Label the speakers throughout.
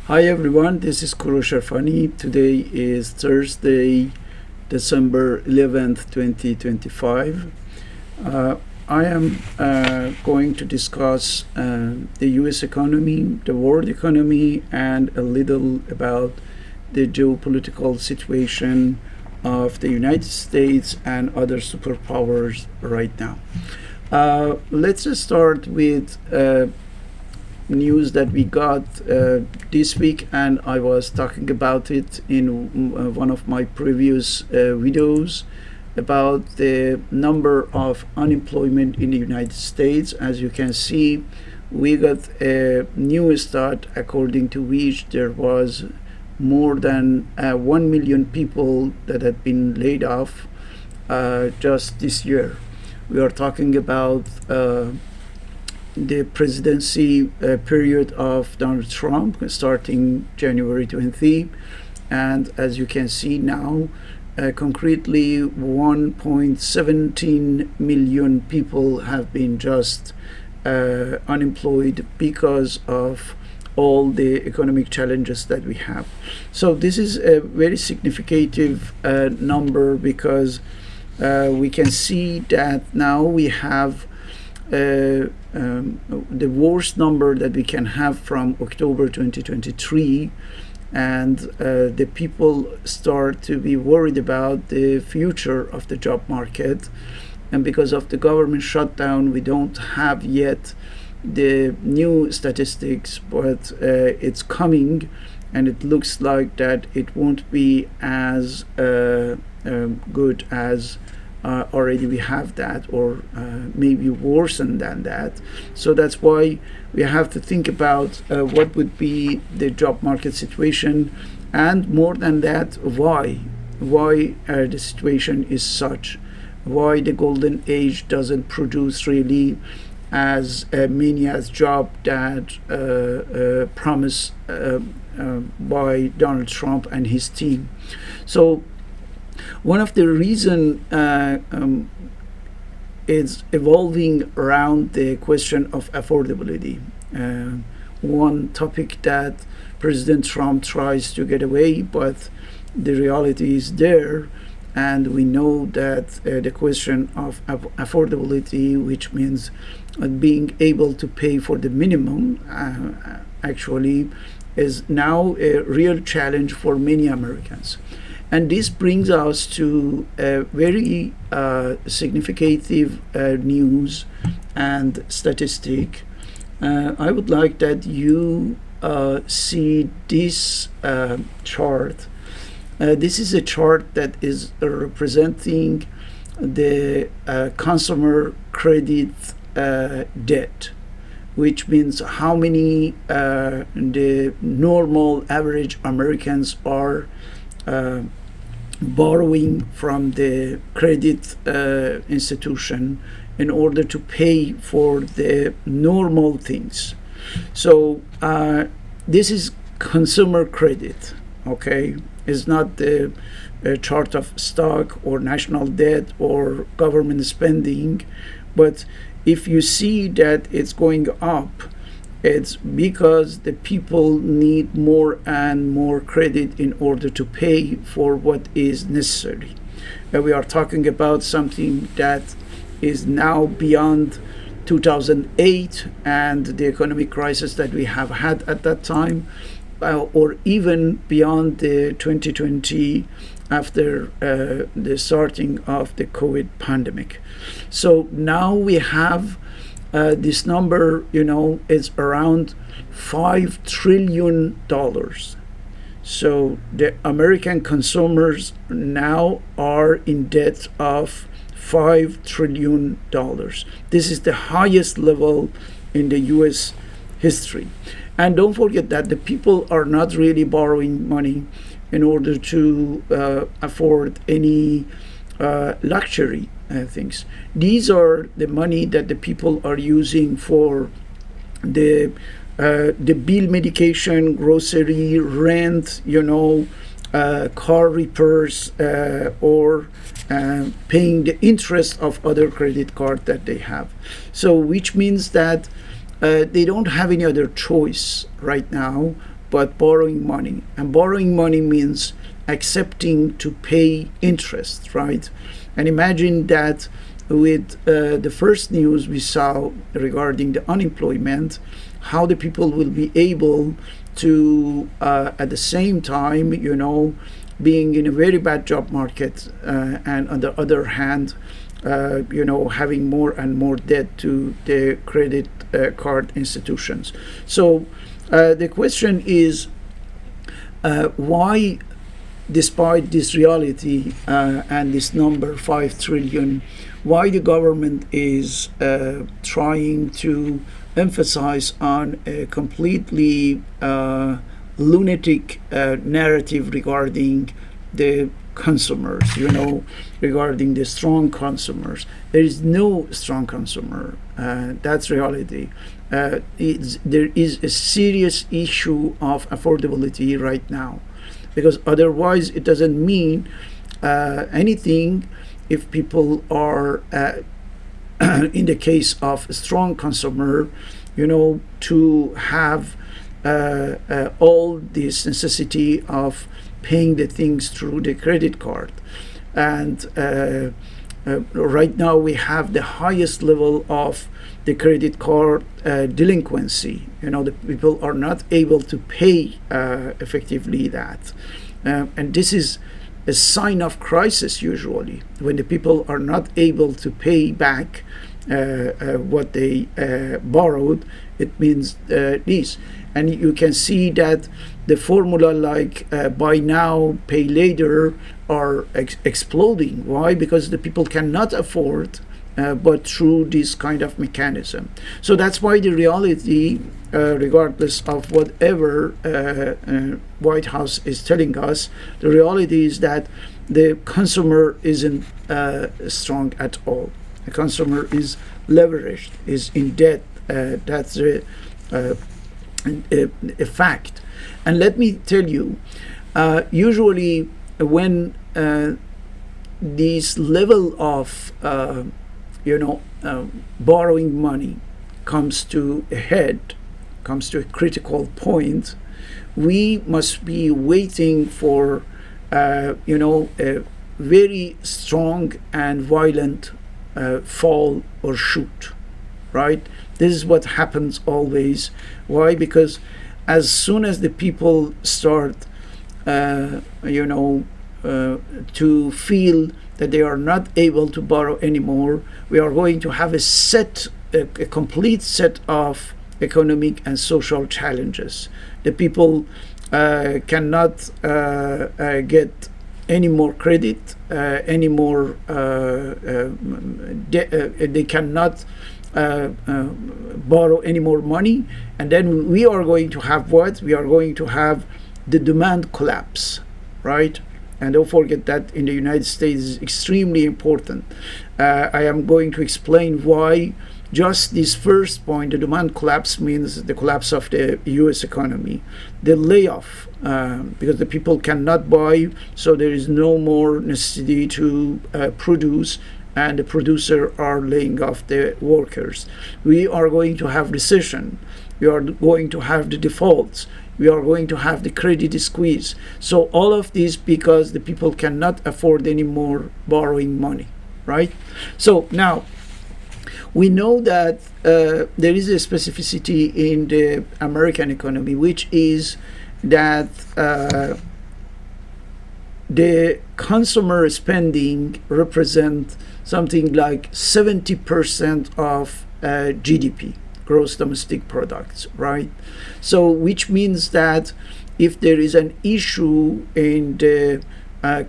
Speaker 1: Hi everyone, this is Korosh Erfani. Today is Thursday, December 11th, 2025. I am going to discuss the US economy, the world economy, and a little about the geopolitical situation of the United States and other superpowers right now. Let's just start with news that we got this week, and I was talking about it in one of my previous videos about the number of unemployment in the United States. As you can see, we got a new stat according to which there was more than 1 million people that had been laid off just this year. We are talking about the presidency period of Donald Trump starting January 20, and as you can see now, concretely 1.17 million people have been just unemployed because of all the economic challenges that we have. So this is a very significant number because we can see that now we have the worst number that we can have from October 2023, and the people start to be worried about the future of the job market. And because of the government shutdown, we don't have yet the new statistics, but it's coming, and it looks like that it won't be as good as already we have that, or maybe worse than that. So that's why we have to think about what would be the job market situation, and more than that, why the situation is such, why the golden age doesn't produce really as many as job that promised by Donald Trump and his team. So one of the reason is evolving around the question of affordability. One topic that President Trump tries to get away, but the reality is there, and we know that the question of affordability, which means being able to pay for the minimum, actually is now a real challenge for many Americans. And this brings us to a very significant news and statistic. I would like that you see this chart. This is a chart that is representing the consumer credit debt, which means how many the normal average Americans are borrowing from the credit institution in order to pay for the normal things. So this is consumer credit, okay? It's not the chart of stock or national debt or government spending, but if you see that it's going up, it's because the people need more and more credit in order to pay for what is necessary. We are talking about something that is now beyond 2008 and the economic crisis that we have had at that time, or even beyond the 2020 after the starting of the COVID pandemic. So now we have this number, is around $5 trillion. So the American consumers now are in debt of $5 trillion. This is the highest level in the US history. And don't forget that the people are not really borrowing money in order to afford any luxury things. These are the money that the people are using for the bill, medication, grocery, rent, car repairs, or paying the interest of other credit card that they have. So which means that they don't have any other choice right now but borrowing money. And borrowing money means accepting to pay interest, right? And imagine that with the first news we saw regarding the unemployment, how the people will be able to, at the same time, being in a very bad job market, and on the other hand, having more and more debt to the credit card institutions. So the question is, why, despite this reality and this number 5 trillion, why the government is trying to emphasize on a completely lunatic narrative regarding the consumers, regarding the strong consumers. There is no strong consumer. That's reality. There is a serious issue of affordability right now, because otherwise it doesn't mean anything if people are, in the case of a strong consumer, to have all this necessity of paying the things through the credit card. And right now we have the highest level of the credit card delinquency. The people are not able to pay effectively that. And this is a sign of crisis usually, when the people are not able to pay back what they borrowed. It means this. And you can see that the formula like buy now, pay later are exploding. Why? Because the people cannot afford, but through this kind of mechanism. So that's why the reality, regardless of whatever White House is telling us, the reality is that the consumer isn't strong at all. The consumer is leveraged, is in debt. That's a fact. And let me tell you, usually when this level of borrowing money comes to a head, comes to a critical point, we must be waiting for a very strong and violent fall or shoot, right? This is what happens always. Why? Because as soon as the people start, to feel that they are not able to borrow anymore, we are going to have a complete set of economic and social challenges. The people cannot get any more credit, any more. They cannot borrow any more money, and then we are going to have what? We are going to have the demand collapse, right? And don't forget that in the United States is extremely important. I am going to explain why just this first point, the demand collapse, means the collapse of the US economy. The layoff, because the people cannot buy, so there is no more necessity to produce, and the producers are laying off the workers. We are going to have recession. We are going to have the defaults. We are going to have the credit squeeze. So all of this because the people cannot afford any more borrowing money, right? So now we know that there is a specificity in the American economy, which is that the consumer spending represents something like 70% of GDP, gross domestic products, right? So which means that if there is an issue in the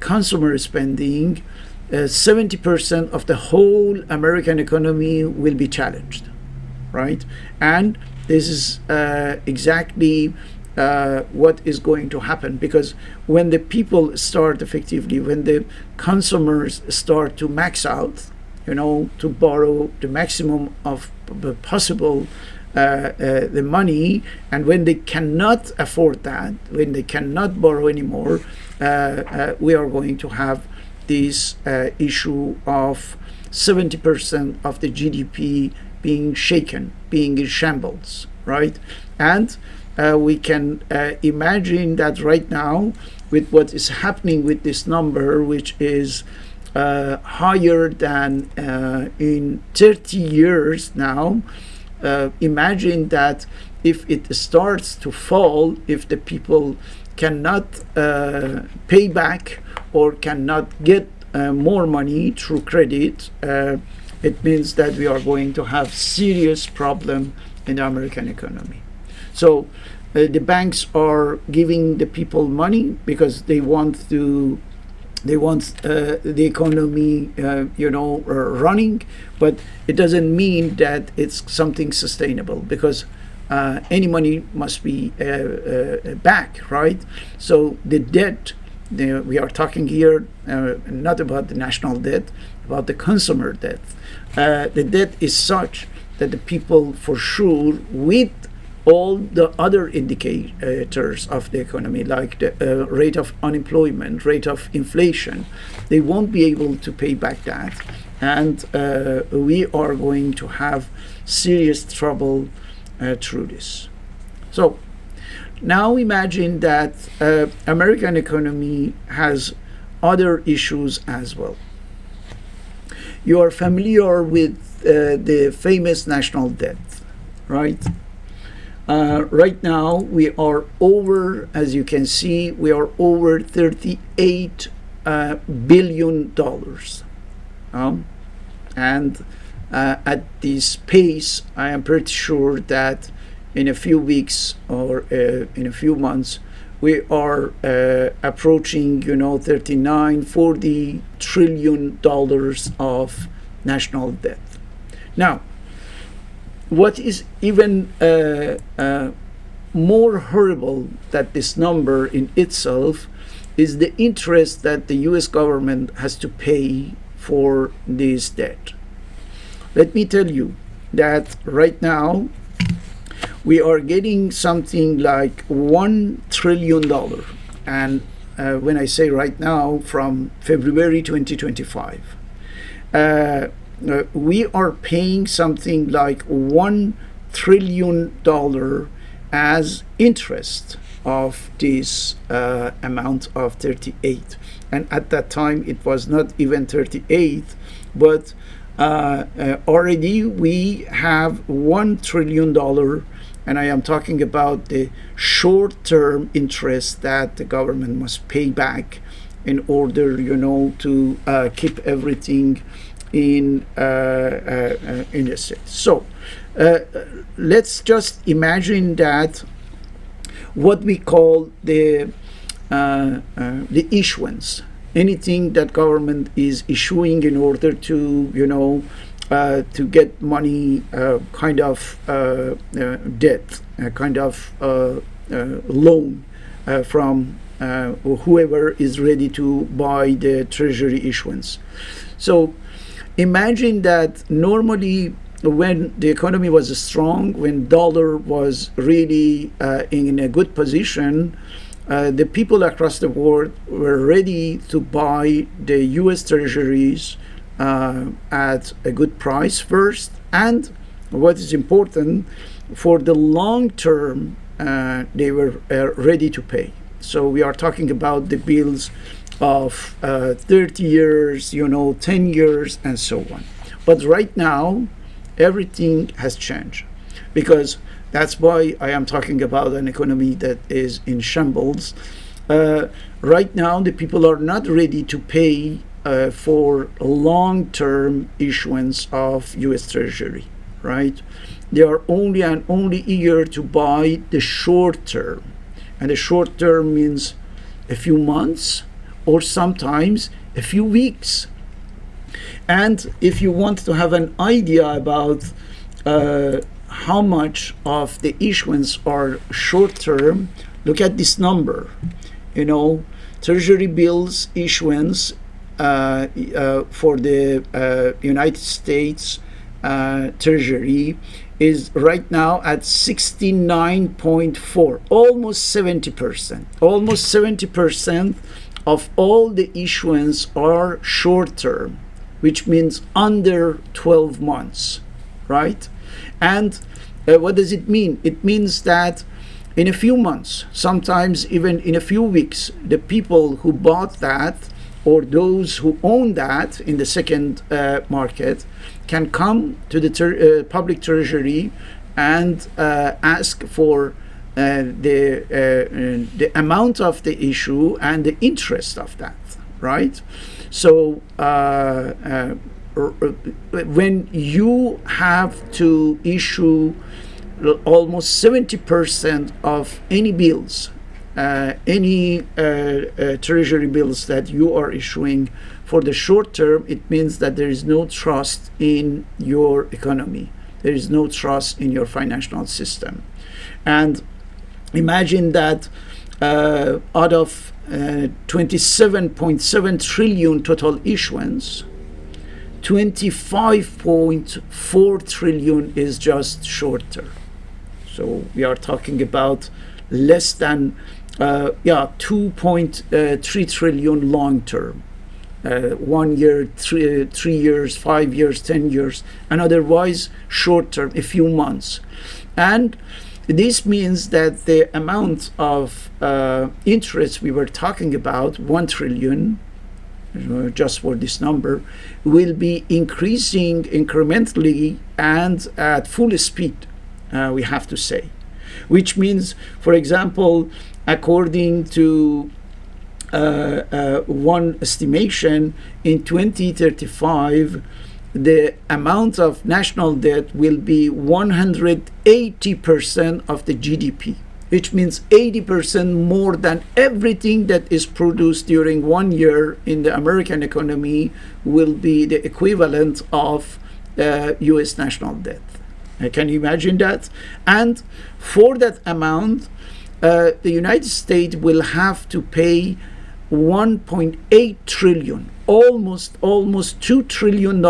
Speaker 1: consumer spending, 70% of the whole American economy will be challenged, right? And this is exactly what is going to happen, because when the people start effectively, when the consumers start to max out, to borrow the maximum of possible the money, and when they cannot afford that, when they cannot borrow anymore, we are going to have this issue of 70% of the GDP being shaken, being in shambles, right? And we can imagine that right now, with what is happening with this number, which is higher than in 30 years now, imagine that if it starts to fall, if the people cannot pay back or cannot get more money through credit, it means that we are going to have serious problem in the American economy. So the banks are giving the people money because they want the economy running, but it doesn't mean that it's something sustainable, because any money must be back, right? So the debt, we are talking here not about the national debt, about the consumer debt. The debt is such that the people, for sure, with all the other indicators of the economy, like the rate of unemployment, rate of inflation, they won't be able to pay back that. And we are going to have serious trouble through this. So now imagine that American economy has other issues as well. You are familiar with the famous national debt, right? Right now we are over, as you can see, we are over $38 billion. And at this pace, I am pretty sure that in a few weeks or in a few months, we are approaching, 39-40 trillion dollars of national debt. Now, what is even more horrible than this number in itself is the interest that the US government has to pay for this debt. Let me tell you that right now we are getting something like $1 trillion. And when I say right now, from February 2025, we are paying something like $1 trillion as interest of this amount of 38. And at that time, it was not even 38, but already we have $1 trillion, and I am talking about the short-term interest that the government must pay back in order, to keep everything in the state. So let's just imagine that what we call the issuance, anything that government is issuing in order to to get money, kind of debt, kind of loan from whoever is ready to buy the treasury issuance. So imagine that normally when the economy was strong, when dollar was really in a good position, the people across the world were ready to buy the US treasuries at a good price first, and what is important, for the long term, they were ready to pay. So we are talking about the bills of 30 years, 10 years, and so on. But right now, everything has changed, because that's why I am talking about an economy that is in shambles. Right now, the people are not ready to pay for long-term issuance of U.S. Treasury, right? They are only eager to buy the short term, and the short term means a few months or sometimes a few weeks. And if you want to have an idea about how much of the issuance are short term, look at this number. Treasury bills issuance for the United States Treasury is right now at 69.4, almost 70%. Almost 70% of all the issuance are short term, which means under 12 months, right? And what does it mean? It means that in a few months, sometimes even in a few weeks, the people who bought that or those who own that in the second market can come to the public treasury and ask for the amount of the issue and the interest of that, right? So when you have to issue almost 70% of any bills, any treasury bills that you are issuing for the short term, it means that there is no trust in your economy. There is no trust in your financial system. And imagine that out of 27.7 trillion total issuance, 25.4 trillion is just short term. So we are talking about less than 2.3 trillion long term. 1 year, 3 years, 5 years, 10 years, and otherwise short term, a few months. And this means that the amount of interest we were talking about, 1 trillion, just for this number, will be increasing incrementally and at full speed, we have to say. Which means, for example, according to one estimation, in 2035, the amount of national debt will be 180% of the GDP, which means 80% more than everything that is produced during 1 year in the American economy will be the equivalent of US national debt. Can you imagine that? And for that amount, the United States will have to pay 1.8 trillion, almost $2 trillion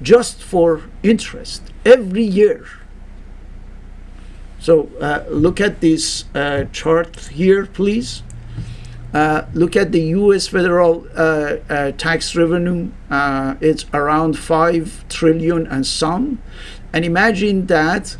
Speaker 1: just for interest every year. So look at this chart here, please. Look at the U.S. federal tax revenue. It's around 5 trillion and some. And imagine that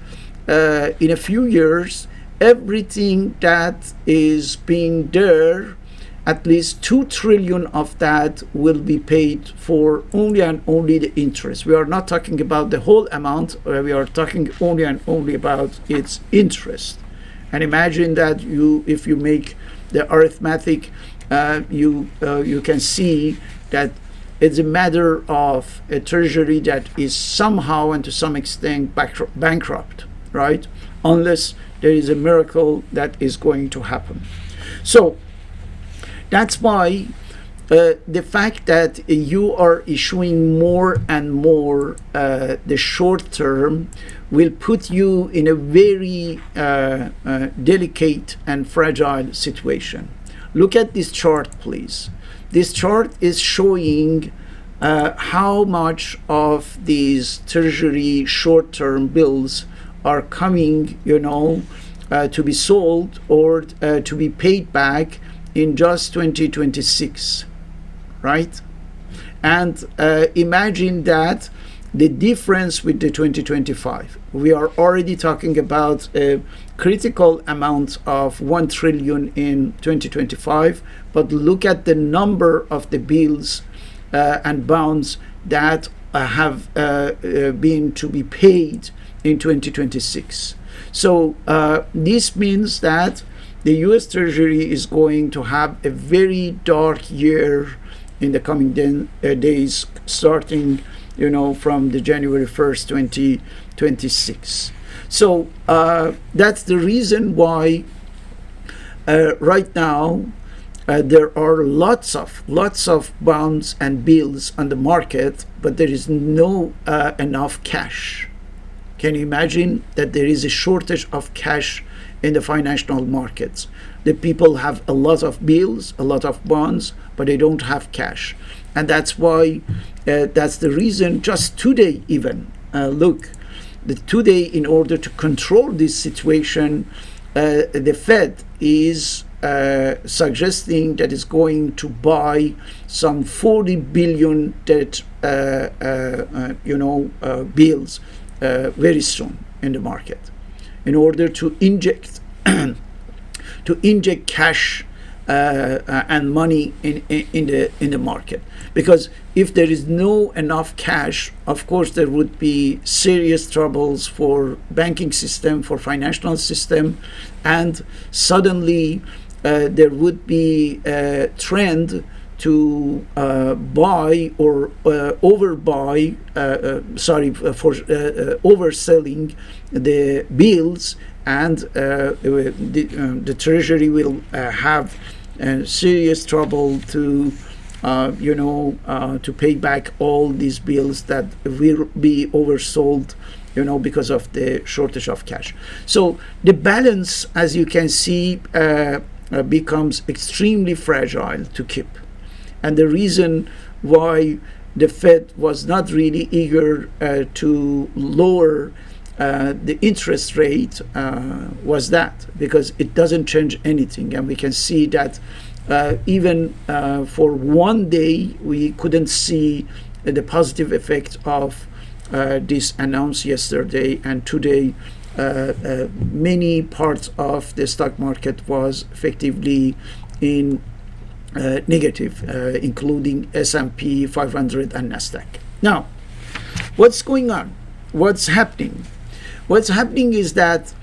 Speaker 1: in a few years, everything that is being there, at least 2 trillion of that will be paid for only and only the interest. We are not talking about the whole amount, we are talking only and only about its interest. And imagine that if you make the arithmetic, you can see that it's a matter of a treasury that is somehow and to some extent bankrupt, right? Unless there is a miracle that is going to happen. So that's why the fact that you are issuing more and more the short term will put you in a very delicate and fragile situation. Look at this chart, please. This chart is showing how much of these treasury short-term bills are coming, to be sold or to be paid back in just 2026, right? And imagine that the difference with the 2025. We are already talking about a critical amount of 1 trillion in 2025, but look at the number of the bills and bonds that have been to be paid in 2026. So this means that the U.S. Treasury is going to have a very dark year in the coming days, starting, from the January 1st, 2026. So that's the reason why right now there are lots of bonds and bills on the market, but there is no enough cash. Can you imagine that there is a shortage of cash in the financial markets? The people have a lot of bills, a lot of bonds, but they don't have cash. And that's why, that's the reason just today even, today in order to control this situation, the Fed is suggesting that it's going to buy some 40 billion debt, bills very soon in the market in order to inject to inject cash and money in the market. Because if there is no enough cash, of course there would be serious troubles for banking system, for financial system, and suddenly there would be a trend to buy or overbuy, for overselling the bills, and the Treasury will have serious trouble to to pay back all these bills that will be oversold, because of the shortage of cash. So the balance, as you can see, becomes extremely fragile to keep. And the reason why the Fed was not really eager to lower the interest rate was that, because it doesn't change anything. And we can see that even for one day, we couldn't see the positive effect of this announced yesterday, and today many parts of the stock market was effectively in negative, including S&P 500 and Nasdaq. Now, what's going on? What's happening? What's happening is that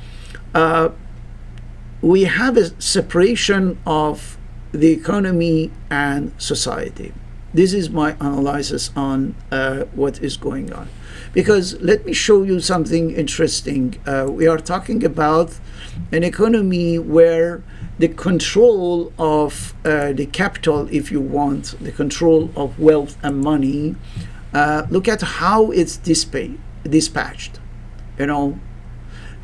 Speaker 1: we have a separation of the economy and society. This is my analysis on what is going on. Because let me show you something interesting. We are talking about an economy where the control of the capital, if you want, the control of wealth and money, look at how it's dispatched.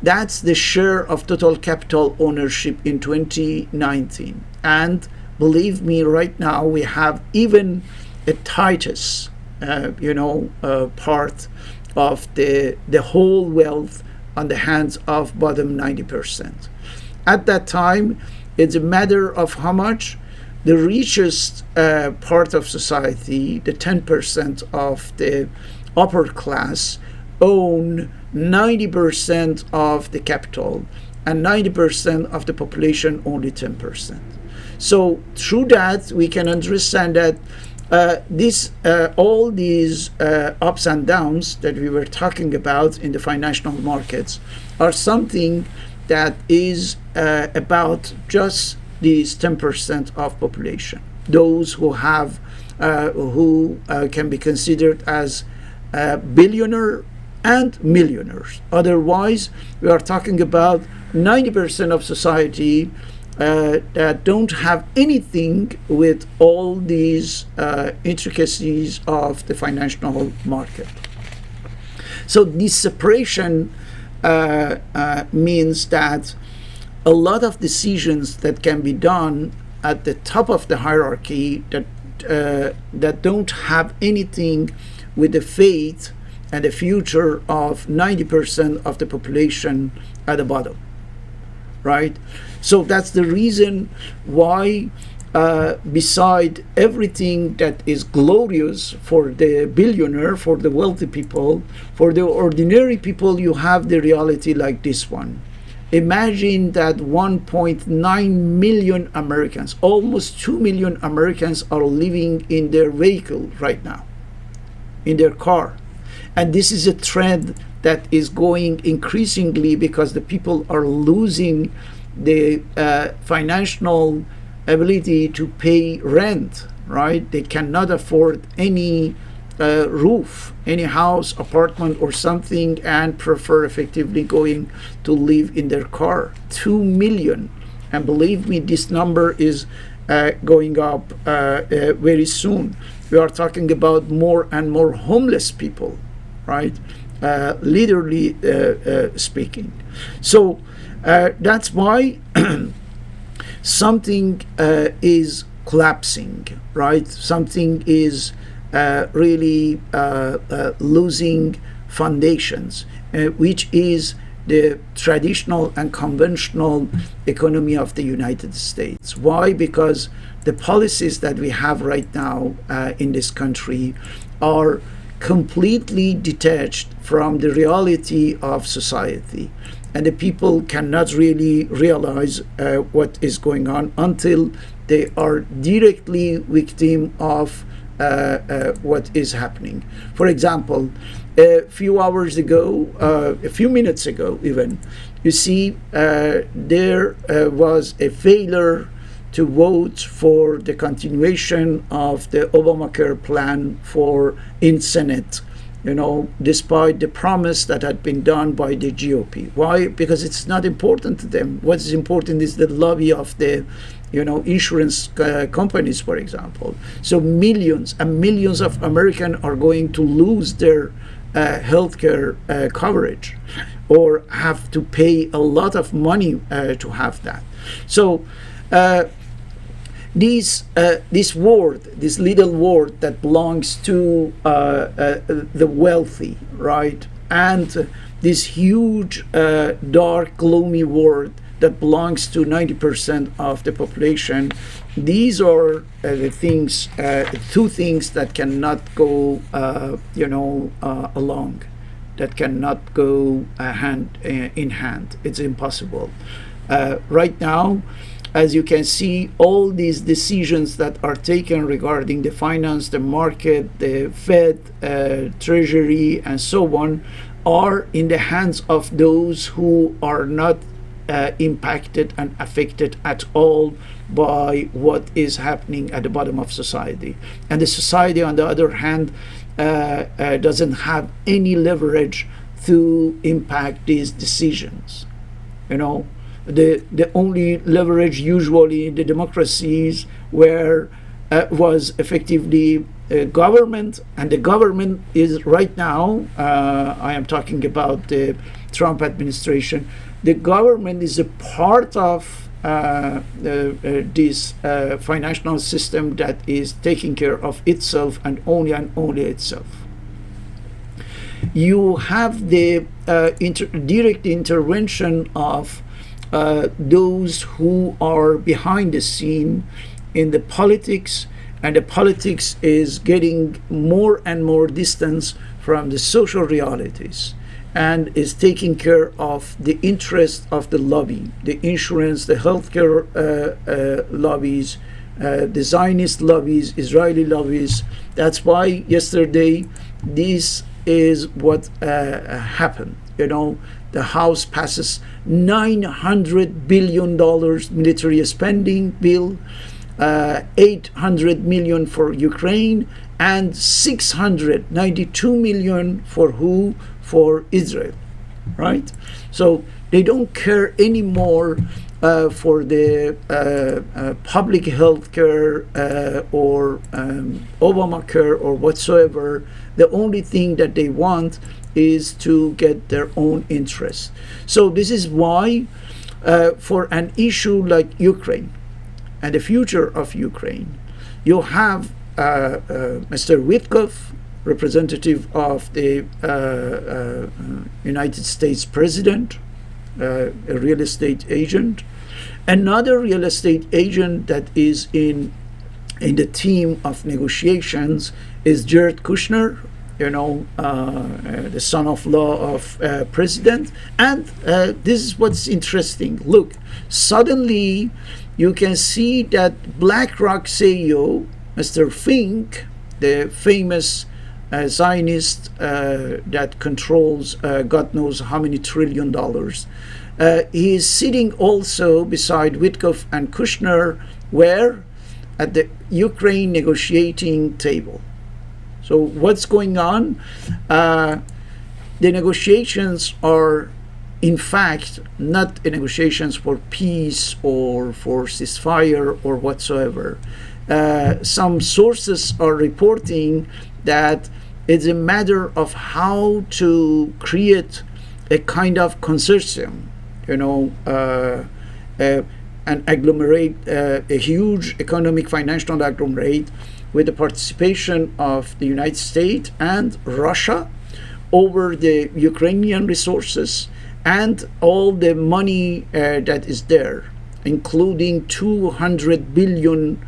Speaker 1: That's the share of total capital ownership in 2019. And believe me, right now we have even a tightest, part of the whole wealth on the hands of bottom 90%. At that time, it's a matter of how much the richest part of society, the 10% of the upper class, own 90% of the capital, and 90% of the population only 10%. So through that, we can understand that all these ups and downs that we were talking about in the financial markets are something that is about just these 10% of population, those who have who can be considered as billionaire and millionaires. Otherwise, we are talking about 90% of society that don't have anything with all these intricacies of the financial market. So this separation means that a lot of decisions that can be done at the top of the hierarchy that don't have anything with the fate and the future of 90% of the population at the bottom, right? So that's the reason why, beside everything that is glorious for the billionaire, for the wealthy people, for the ordinary people, you have the reality like this one. Imagine that 1.9 million Americans, almost 2 million Americans, are living in their vehicle right now, in their car. And this is a trend that is going increasingly because the people are losing the financial ability to pay rent, right? They cannot afford any roof, any house, apartment, or something, and prefer effectively going to live in their car. 2 million. And believe me, this number is going up very soon. We are talking about more and more homeless people, right? Literally speaking. So that's why something is collapsing, right? Something is really losing foundations, which is the traditional and conventional economy of the United States. Why? Because the policies that we have right now in this country are completely detached from the reality of society. And the people cannot really realize what is going on until they are directly victim of what is happening. For example, a few hours ago, a few minutes ago even, you see there was a failure to vote for the continuation of the Obamacare plan in Senate, despite the promise that had been done by the GOP. Why? Because it's not important to them. What is important is the lobby of the insurance companies, for example. So millions and millions of Americans are going to lose their healthcare coverage, or have to pay a lot of money to have that. So this little word that belongs to the wealthy, right? And this huge, dark, gloomy word that belongs to 90% of the population. These are the things, two things that cannot go, along, that cannot go hand in hand. It's impossible. Right now, as you can see, all these decisions that are taken regarding the finance, the market, the Fed, Treasury, and so on, are in the hands of those who are not impacted and affected at all by what is happening at the bottom of society. And the society, on the other hand, doesn't have any leverage to impact these decisions. The only leverage usually in the democracies where was effectively government, and the government is right now, I am talking about the Trump administration, the government is a part of this financial system that is taking care of itself and only itself. You have the direct intervention of those who are behind the scene in the politics, and the politics is getting more and more distance from the social realities, and is taking care of the interest of the lobby, the insurance, the healthcare lobbies, the Zionist lobbies, Israeli lobbies. That's why yesterday this is what happened. The House passes $900 billion military spending bill, $800 million for Ukraine, and $692 million for who? For Israel, right? So they don't care anymore for the public health care or Obamacare or whatsoever. The only thing that they want is to get their own interest. So this is why for an issue like Ukraine and the future of Ukraine, you have Mr. Witkoff, representative of the United States President, a real estate agent. Another real estate agent that is in the team of negotiations is Jared Kushner, the son-in-law of President. And this is what's interesting. Look, suddenly you can see that BlackRock CEO, Mr. Fink, the famous Zionist that controls God knows how many $1 trillion. He is sitting also beside Witkoff and Kushner, where at the Ukraine negotiating table. So what's going on? The negotiations are, in fact, not negotiations for peace or for ceasefire or whatsoever. Some sources are reporting that it's a matter of how to create a kind of consortium, and agglomerate a huge economic financial agglomerate with the participation of the United States and Russia over the Ukrainian resources and all the money that is there, including $200 billion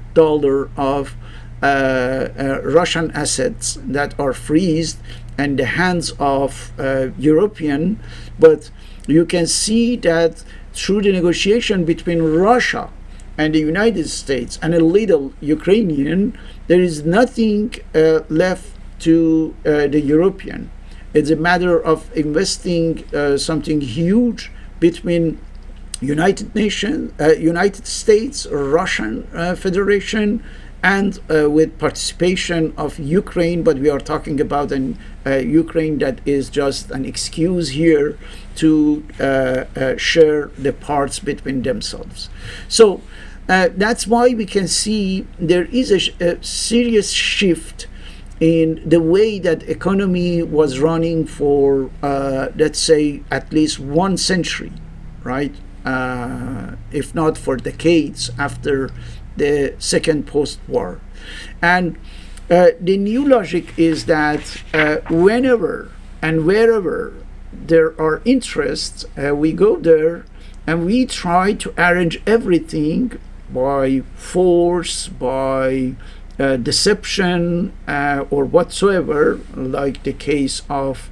Speaker 1: of Russian assets that are freezed in the hands of European, but you can see that through the negotiation between Russia and the United States and a little Ukrainian, there is nothing left to the European. It's a matter of investing something huge between United Nations, United States, Russian Federation, and with participation of Ukraine. But we are talking about an Ukraine that is just an excuse here to share the parts between themselves. So that's why we can see there is a serious shift in the way that economy was running for, let's say, at least 1 century, right? If not for decades after the second post-war. And the new logic is that whenever and wherever there are interests, we go there and we try to arrange everything by force, by deception, or whatsoever, like the case of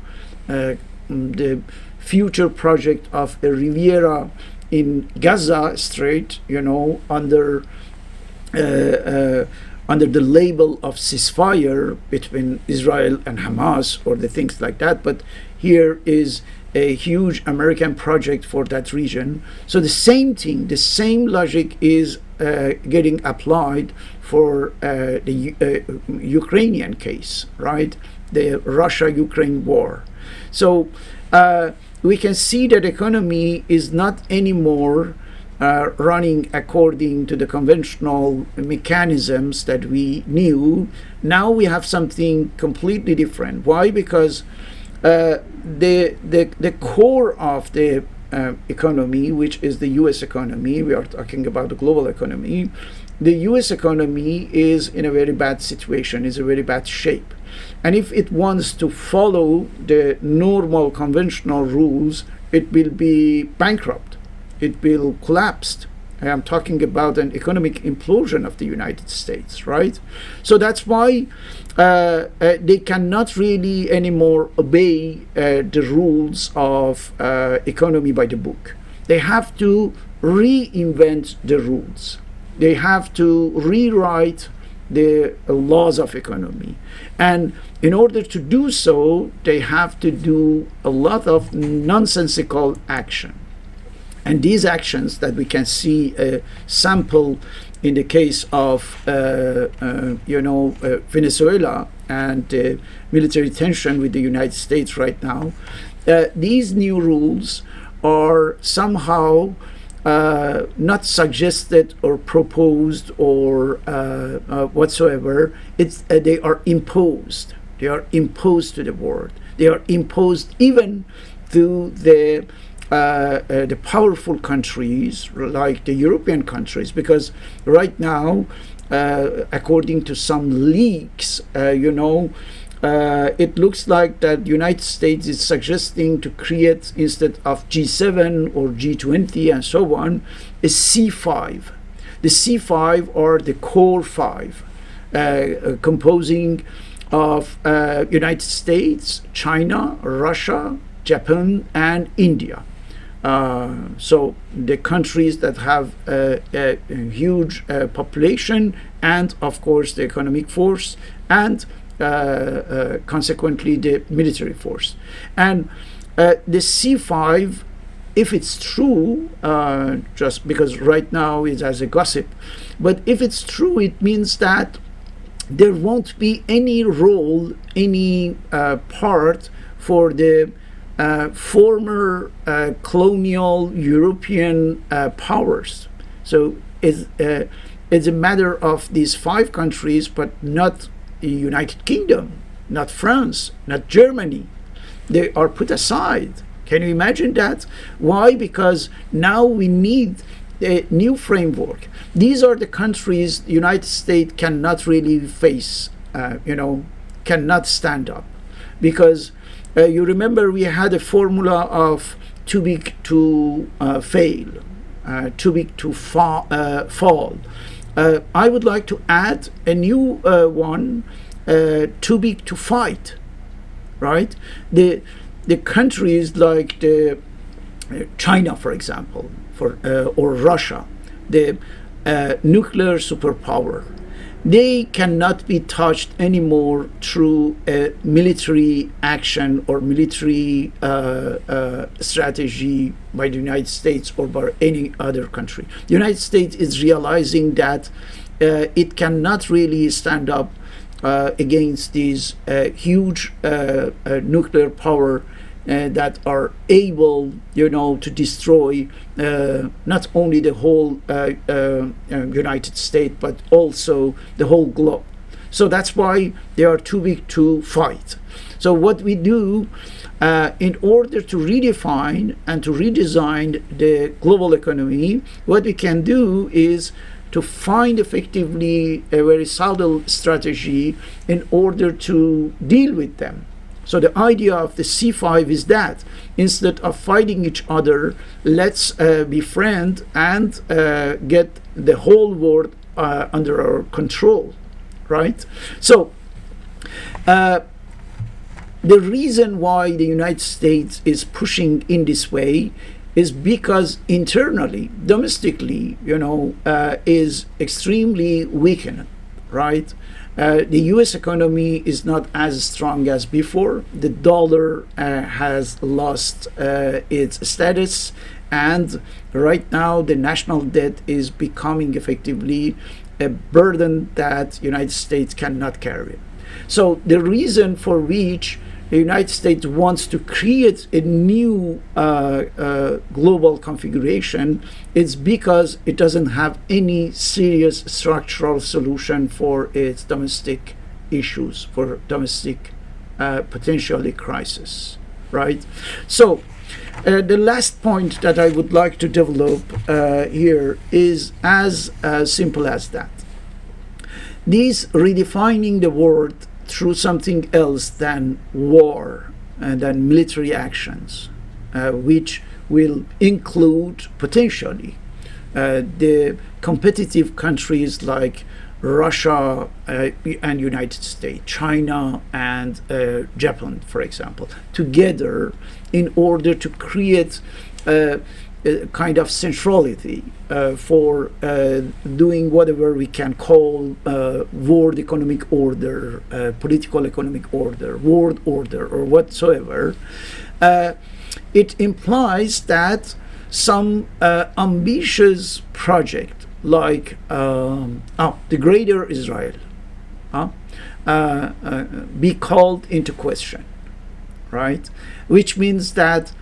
Speaker 1: the future project of a Riviera in Gaza Strait, under the label of ceasefire between Israel and Hamas, or the things like that. But here is a huge American project for that region. So the same thing, the same logic is getting applied for the Ukrainian case, right? The Russia-Ukraine war. So we can see that economy is not anymore running according to the conventional mechanisms that we knew. Now we have something completely different. Why? Because the core of the economy, which is the U.S. economy, we are talking about the global economy, the U.S. economy is in a very bad situation, is a very bad shape. And if it wants to follow the normal conventional rules, it will be bankrupt. It will collapse. I am talking about an economic implosion of the United States, right? So that's why they cannot really anymore obey the rules of economy by the book. They have to reinvent the rules. They have to rewrite the laws of economy. And in order to do so, they have to do a lot of nonsensical action. And these actions that we can see a sample in the case of Venezuela and military tension with the United States right now, these new rules are somehow not suggested or proposed or whatsoever. They are imposed. They are imposed to the world. They are imposed even to the powerful countries like the European countries, because right now, according to some leaks, it looks like that the United States is suggesting to create, instead of G7 or G20 and so on, a C5. The C5 are the core five, composing of United States, China, Russia, Japan, and India. So the countries that have a huge population and, of course, the economic force and consequently the military force. And the C5, if it's true, just because right now it's as a gossip, but if it's true, it means that there won't be any role, any part for the former colonial European powers. So it's a matter of these five countries, but not the United Kingdom, not France, not Germany. They are put aside. Can you imagine that? Why? Because now we need a new framework. These are the countries the United States cannot really face, cannot stand up. Because you remember we had a formula of too big to fail, too big to fall. I would like to add a new one, too big to fight, right? The countries like the China, for example, or Russia, the nuclear superpower, they cannot be touched anymore through a military action or military strategy by the United States or by any other country. The United States is realizing that it cannot really stand up against these huge nuclear power that are able, to destroy not only the whole United States, but also the whole globe. So that's why they are too big to fight. So what we do in order to redefine and to redesign the global economy, what we can do is to find effectively a very subtle strategy in order to deal with them. So the idea of the C5 is that instead of fighting each other, let's befriend and get the whole world under our control, right? So the reason why the United States is pushing in this way is because internally, domestically, is extremely weakened, right? The U.S. economy is not as strong as before. The dollar has lost its status, and right now the national debt is becoming effectively a burden that United States cannot carry. So the reason for which the United States wants to create a new global configuration is because it doesn't have any serious structural solution for its domestic issues, for domestic potentially crisis, right? So the last point that I would like to develop here is as simple as that. These redefining the world through something else than war and than military actions, which will include potentially the competitive countries like Russia and United States, China and Japan, for example, together in order to create a kind of centrality for doing whatever we can call world economic order, political economic order, world order, or whatsoever. It implies that some ambitious project like the Greater Israel be called into question, right? Which means that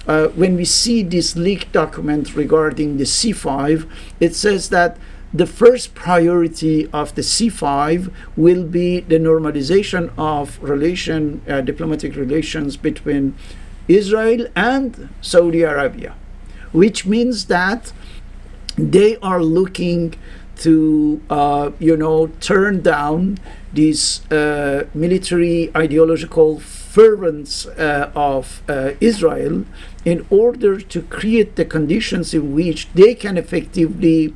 Speaker 1: when we see this leaked document regarding the C5, it says that the first priority of the C5 will be the normalization of diplomatic relations between Israel and Saudi Arabia, which means that they are looking to turn down this military ideological fervence of Israel in order to create the conditions in which they can effectively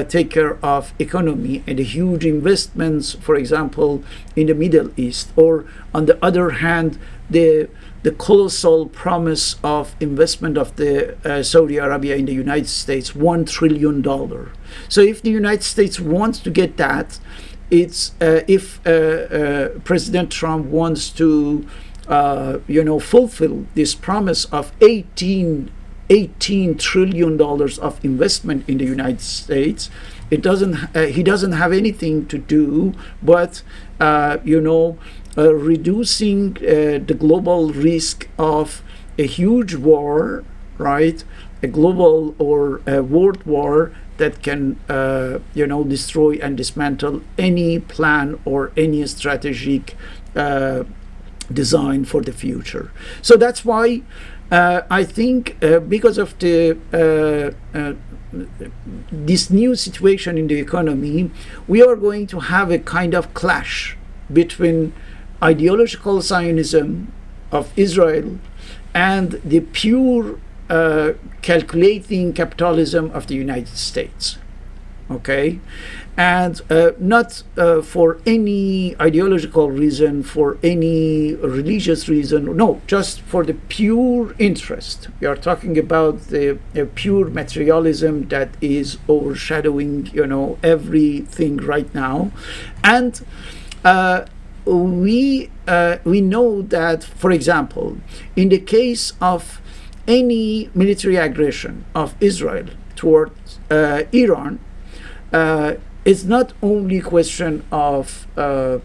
Speaker 1: take care of economy and the huge investments, for example, in the Middle East, or on the other hand, the colossal promise of investment of the Saudi Arabia in the United States, $1 trillion. So if the United States wants to get that, it's if President Trump wants to fulfill this promise of $18 trillion of investment in the United States, he doesn't have anything to do but reducing the global risk of a huge war, right? A global or a world war that can destroy and dismantle any plan or any strategic design for the future. So that's why I think because of this new situation in the economy, we are going to have a kind of clash between ideological Zionism of Israel and the pure calculating capitalism of the United States. okay, and not for any ideological reason, for any religious reason, no, just for the pure interest. We are talking about the pure materialism that is overshadowing, everything right now. And we know that, for example, in the case of any military aggression of Israel towards Iran, it's not only a question of the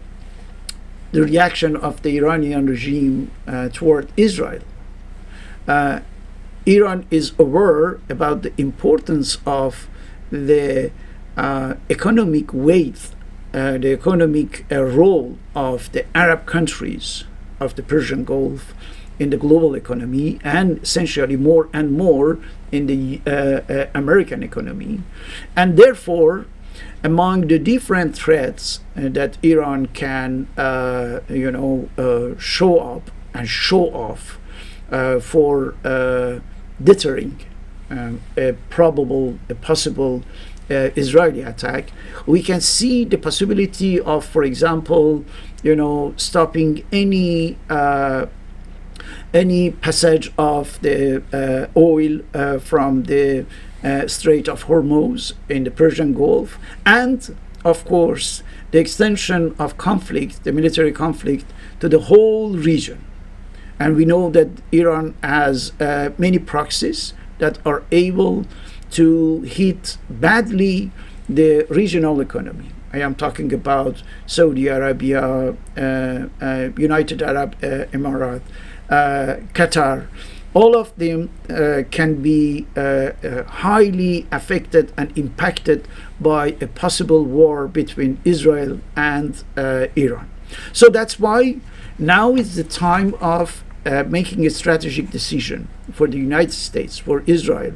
Speaker 1: reaction of the Iranian regime toward Israel. Iran is aware about the importance of the economic weight, the economic role of the Arab countries of the Persian Gulf in the global economy, and essentially more and more in the American economy. And therefore, among the different threats that Iran can, show up and show off for deterring a possible Israeli attack, we can see the possibility of, for example, stopping any passage of the oil from the Strait of Hormuz in the Persian Gulf, and of course the extension of conflict, the military conflict, to the whole region. And we know that Iran has many proxies that are able to hit badly the regional economy. I am talking about Saudi Arabia, United Arab Emirates, Qatar. All of them can be highly affected and impacted by a possible war between Israel and Iran. So that's why now is the time of making a strategic decision for the United States, for Israel,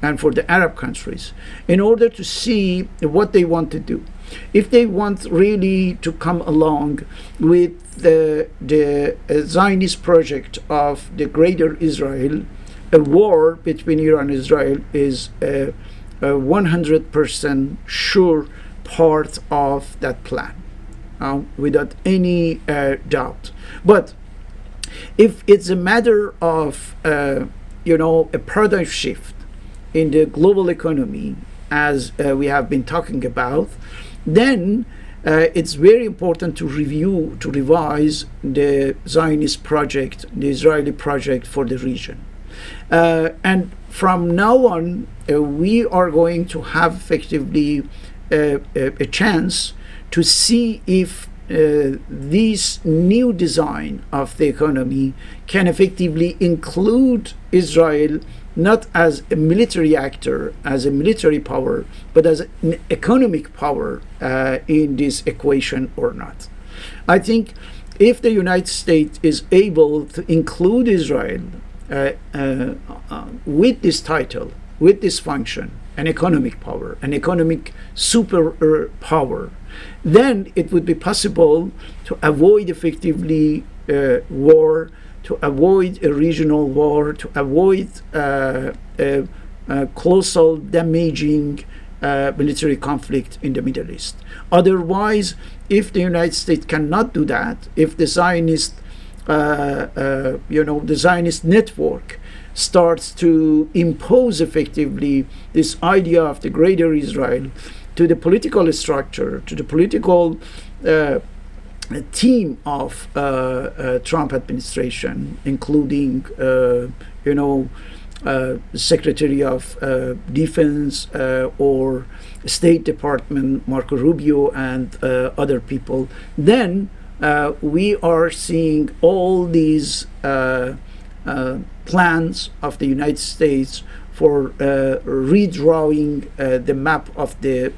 Speaker 1: and for the Arab countries in order to see what they want to do. If they want really to come along with the Zionist project of the Greater Israel, a war between Iran and Israel is a 100% sure part of that plan, without any doubt. But if it's a matter of a paradigm shift in the global economy, as we have been talking about, then it's very important to revise the Zionist project, the Israeli project for the region. And from now on, we are going to have effectively a chance to see if this new design of the economy can effectively include Israel not as a military actor, as a military power, but as an economic power in this equation or not. I think if the United States is able to include Israel with this title, with this function, an economic power, an economic superpower, then it would be possible to avoid effectively war, to avoid a regional war, to avoid a colossal damaging military conflict in the Middle East. Otherwise, if the United States cannot do that, if the Zionist, the Zionist network starts to impose effectively this idea of the Greater Israel to the political structure, to the political team of Trump administration, including Secretary of Defense or State Department Marco Rubio and other people, then we are seeing all these plans of the United States for redrawing the map of the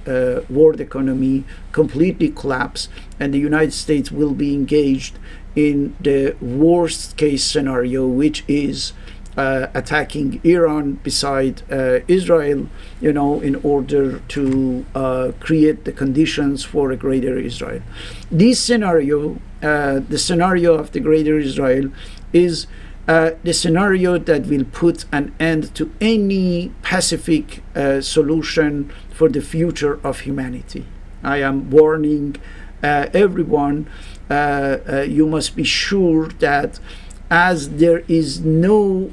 Speaker 1: world economy completely collapse, and the United States will be engaged in the worst case scenario, which is attacking Iran beside Israel, in order to create the conditions for a Greater Israel. This scenario, the scenario of the Greater Israel, is the scenario that will put an end to any pacific solution for the future of humanity. I am warning everyone. You must be sure that as there is no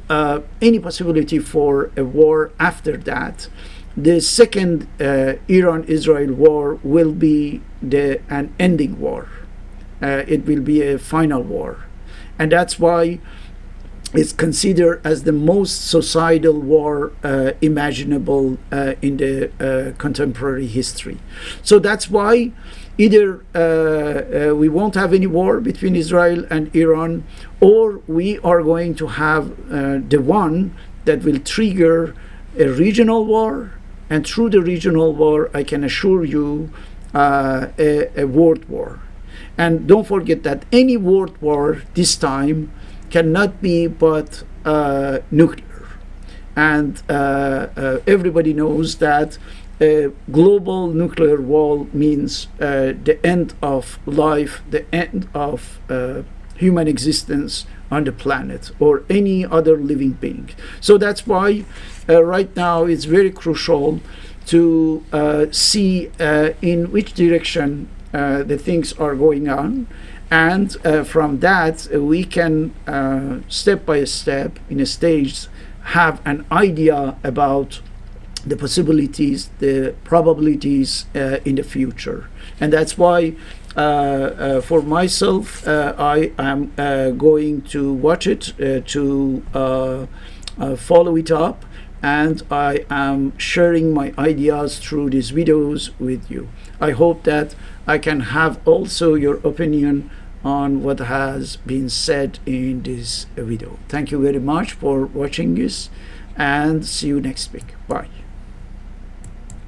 Speaker 1: any possibility for a war after that, the second Iran-Israel war will be an ending war. It will be a final war. And that's why it's considered as the most societal war imaginable in the contemporary history. So that's why either we won't have any war between Israel and Iran, or we are going to have the one that will trigger a regional war, and through the regional war, I can assure you, a world war. And don't forget that any world war this time cannot be but nuclear. And everybody knows that a global nuclear war means the end of life, the end of human existence on the planet or any other living being. So that's why right now it's very crucial to see in which direction the things are going on, and from that we can step by step in a stage have an idea about the possibilities, the probabilities in the future. And that's why for myself I am going to watch it, to follow it up, and I am sharing my ideas through these videos with you. I hope that I can have also your opinion on what has been said in this video. Thank you very much for watching this, and see you next week. Bye.